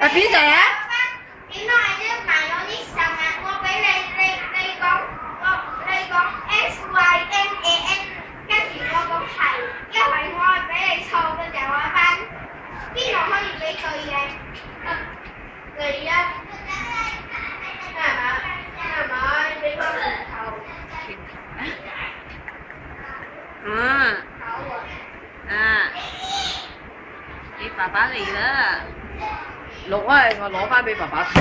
係邊隻啊？點解啲埋咗啲神啊？我俾你講 SYMAN， 跟住我講係，因為我係俾你錯嘅就我班，邊度可以俾對嘅？你啊，係咪？俾個拳頭。嗯。啊！你爸爸嚟啦！錄啊！我攞翻俾爸爸睇，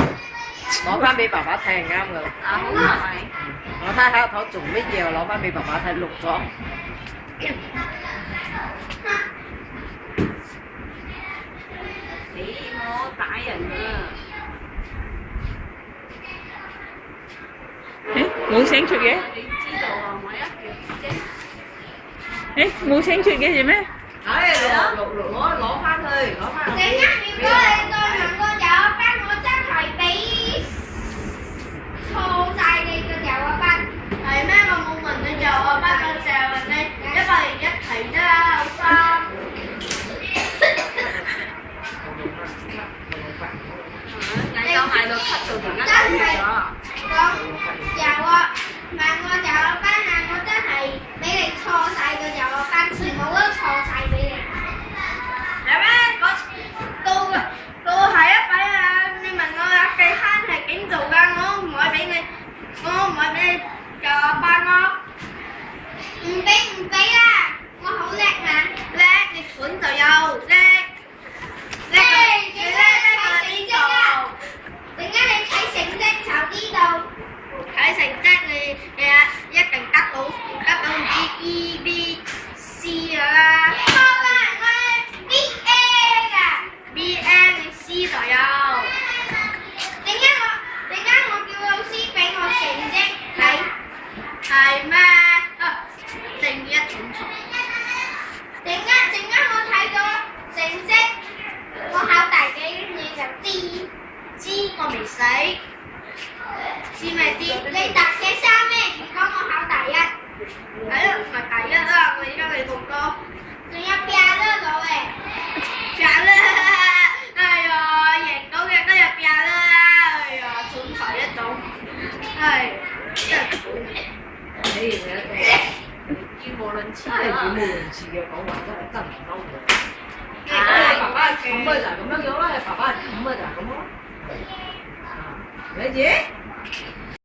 攞翻俾爸爸睇係啱噶啦。啊，好係。我睇下頭做乜嘢，我攞翻俾爸爸睇，錄咗。你我打人啊！誒，冇聲出嘅。你知道啊？我一叫啫。誒，冇聲出嘅做咩？唉，攞翻去，攞翻去。陣間如果你再問個就我班，我真係俾錯晒你個就我班。係咩？我冇問你就我班，我成日問你101題啫啦，老三。嗌到嗌到咳到突然間真係咗。講由我問我就我班啊，我真係俾你錯晒個就我班，全部都錯晒俾你。係咩？到下一位啊！你問我啊，計慳係點做㗎？我唔可以俾你就我班咯。唔俾啦！我好叻嘛，叻你蠢就有叻。叻睇成績啊！點解你睇成績就呢度？睇成績你啊一定得到唔知 E B C 㗎啦。錯啦，我係 B A 㗎，B A 你 C 就有。點解我叫老師俾我成績睇？係咩？正一點錯。點解我睇到成績？我考第幾你就知我未死，知咪知？你第幾三咩？如果我考第一，係咯，咪第一啦！我而家嚟報歌，仲有拼啦到嘅，拼啦！哎呀，贏到嘅都有拼啦！哎呀，蠢材一種，係真係語無倫次真係語啊！無倫次嘅講話真係唔嬲嘅。爸爸係咁啊就係咁樣樣啦，爸爸係咁啊就係咁咯。你姐？